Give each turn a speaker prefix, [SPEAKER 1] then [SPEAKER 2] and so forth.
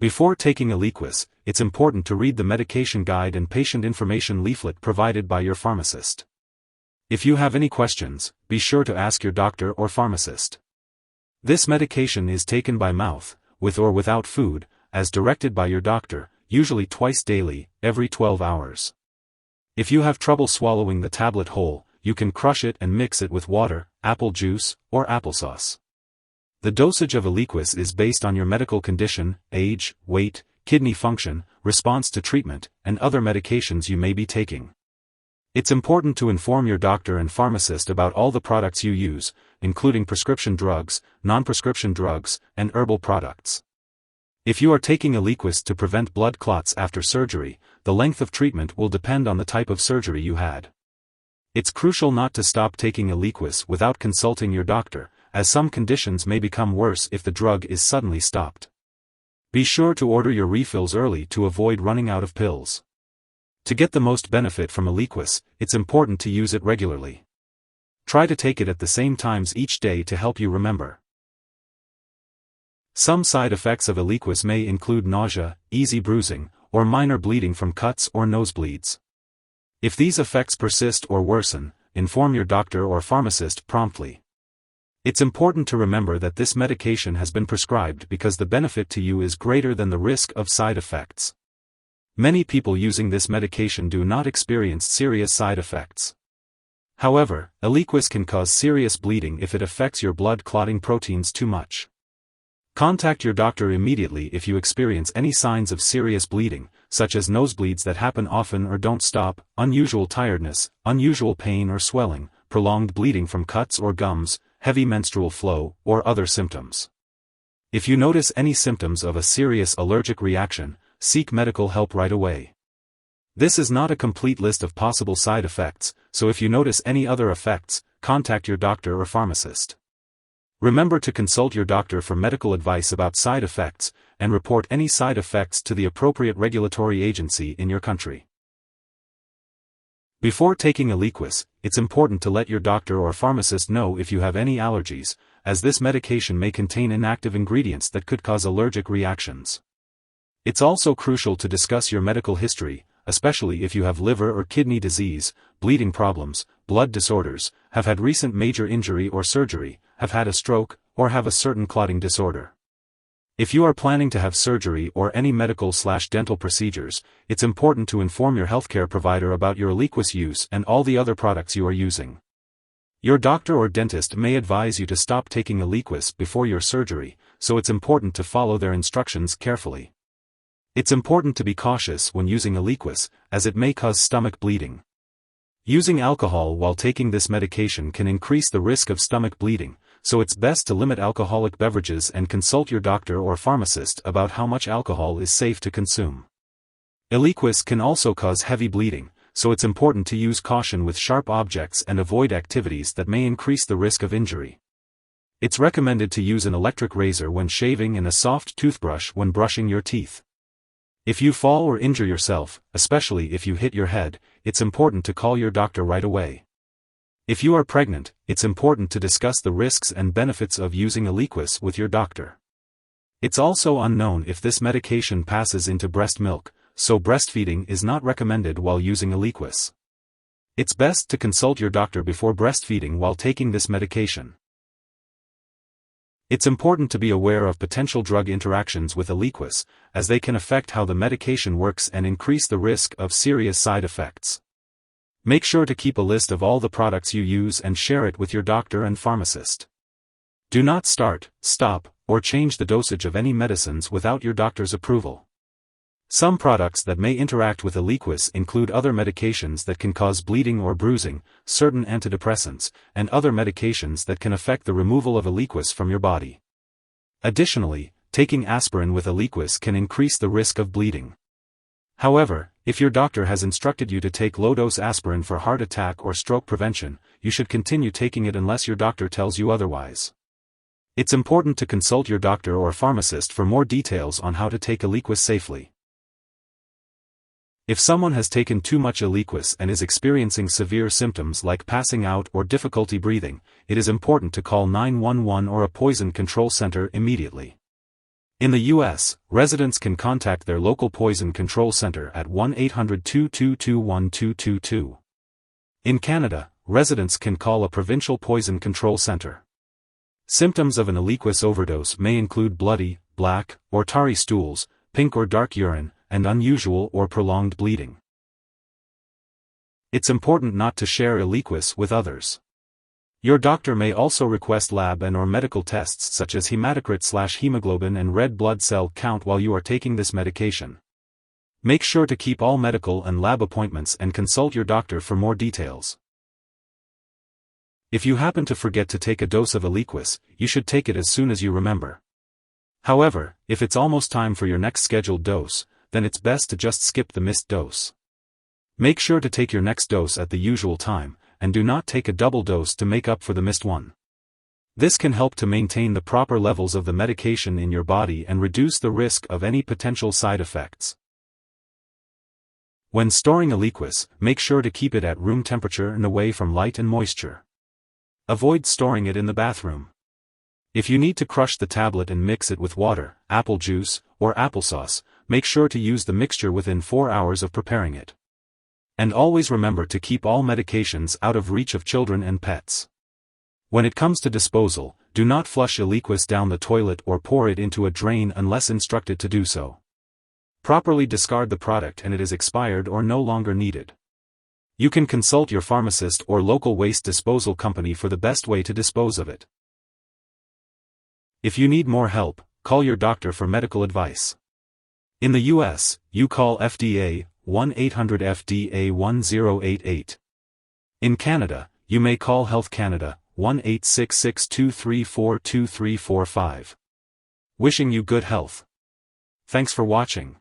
[SPEAKER 1] Before taking Eliquis, it's important to read the medication guide and patient information leaflet provided by your pharmacist. If you have any questions, be sure to ask your doctor or pharmacist. This medication is taken by mouth, with or without food, as directed by your doctor, usually twice daily, every 12 hours. If you have trouble swallowing the tablet whole, you can crush it and mix it with water, apple juice, or applesauce. The dosage of Eliquis is based on your medical condition, age, weight, kidney function, response to treatment, and other medications you may be taking. It's important to inform your doctor and pharmacist about all the products you use, including prescription drugs, non-prescription drugs, and herbal products. If you are taking Eliquis to prevent blood clots after surgery, the length of treatment will depend on the type of surgery you had. It's crucial not to stop taking Eliquis without consulting your doctor, as some conditions may become worse if the drug is suddenly stopped. Be sure to order your refills early to avoid running out of pills. To get the most benefit from Eliquis, it's important to use it regularly. Try to take it at the same times each day to help you remember. Some side effects of Eliquis may include nausea, easy bruising, or minor bleeding from cuts or nosebleeds. If these effects persist or worsen, inform your doctor or pharmacist promptly. It's important to remember that this medication has been prescribed because the benefit to you is greater than the risk of side effects. Many people using this medication do not experience serious side effects. However, Eliquis can cause serious bleeding if it affects your blood clotting proteins too much. Contact your doctor immediately if you experience any signs of serious bleeding, such as nosebleeds that happen often or don't stop, unusual tiredness, unusual pain or swelling, prolonged bleeding from cuts or gums, heavy menstrual flow, or other symptoms. If you notice any symptoms of a serious allergic reaction, seek medical help right away. This is not a complete list of possible side effects, so if you notice any other effects, contact your doctor or pharmacist. Remember to consult your doctor for medical advice about side effects, and report any side effects to the appropriate regulatory agency in your country. Before taking Eliquis, it's important to let your doctor or pharmacist know if you have any allergies, as this medication may contain inactive ingredients that could cause allergic reactions. It's also crucial to discuss your medical history, especially if you have liver or kidney disease, bleeding problems, blood disorders, have had recent major injury or surgery, have had a stroke, or have a certain clotting disorder. If you are planning to have surgery or any medical/dental procedures, it's important to inform your healthcare provider about your Eliquis use and all the other products you are using. Your doctor or dentist may advise you to stop taking Eliquis before your surgery, so it's important to follow their instructions carefully. It's important to be cautious when using Eliquis, as it may cause stomach bleeding. Using alcohol while taking this medication can increase the risk of stomach bleeding, so it's best to limit alcoholic beverages and consult your doctor or pharmacist about how much alcohol is safe to consume. Eliquis can also cause heavy bleeding, so it's important to use caution with sharp objects and avoid activities that may increase the risk of injury. It's recommended to use an electric razor when shaving and a soft toothbrush when brushing your teeth. If you fall or injure yourself, especially if you hit your head, it's important to call your doctor right away. If you are pregnant, it's important to discuss the risks and benefits of using Eliquis with your doctor. It's also unknown if this medication passes into breast milk, so breastfeeding is not recommended while using Eliquis. It's best to consult your doctor before breastfeeding while taking this medication. It's important to be aware of potential drug interactions with Eliquis, as they can affect how the medication works and increase the risk of serious side effects. Make sure to keep a list of all the products you use and share it with your doctor and pharmacist. Do not start, stop, or change the dosage of any medicines without your doctor's approval. Some products that may interact with Eliquis include other medications that can cause bleeding or bruising, certain antidepressants, and other medications that can affect the removal of Eliquis from your body. Additionally, taking aspirin with Eliquis can increase the risk of bleeding. However, if your doctor has instructed you to take low-dose aspirin for heart attack or stroke prevention, you should continue taking it unless your doctor tells you otherwise. It's important to consult your doctor or pharmacist for more details on how to take Eliquis safely. If someone has taken too much Eliquis and is experiencing severe symptoms like passing out or difficulty breathing, it is important to call 911 or a poison control center immediately. In the U.S., residents can contact their local poison control center at 1-800-222-1222. In Canada, residents can call a provincial poison control center. Symptoms of an Eliquis overdose may include bloody, black, or tarry stools, pink or dark urine, and unusual or prolonged bleeding. It's important not to share Eliquis with others. Your doctor may also request lab and/or medical tests such as hematocrit/hemoglobin and red blood cell count while you are taking this medication. Make sure to keep all medical and lab appointments and consult your doctor for more details. If you happen to forget to take a dose of Eliquis, you should take it as soon as you remember. However, if it's almost time for your next scheduled dose, then it's best to just skip the missed dose. Make sure to take your next dose at the usual time, and do not take a double dose to make up for the missed one. This can help to maintain the proper levels of the medication in your body and reduce the risk of any potential side effects. When storing Eliquis, make sure to keep it at room temperature and away from light and moisture. Avoid storing it in the bathroom. If you need to crush the tablet and mix it with water, apple juice, or applesauce, make sure to use the mixture within 4 hours of preparing it. And always remember to keep all medications out of reach of children and pets. When it comes to disposal, do not flush Eliquis down the toilet or pour it into a drain unless instructed to do so. Properly discard the product and it is expired or no longer needed. You can consult your pharmacist or local waste disposal company for the best way to dispose of it. If you need more help, call your doctor for medical advice. In the U.S., you call FDA 1-800-FDA-1088. In Canada, you may call Health Canada 1-866-234-2345. Wishing you good health. Thanks for watching.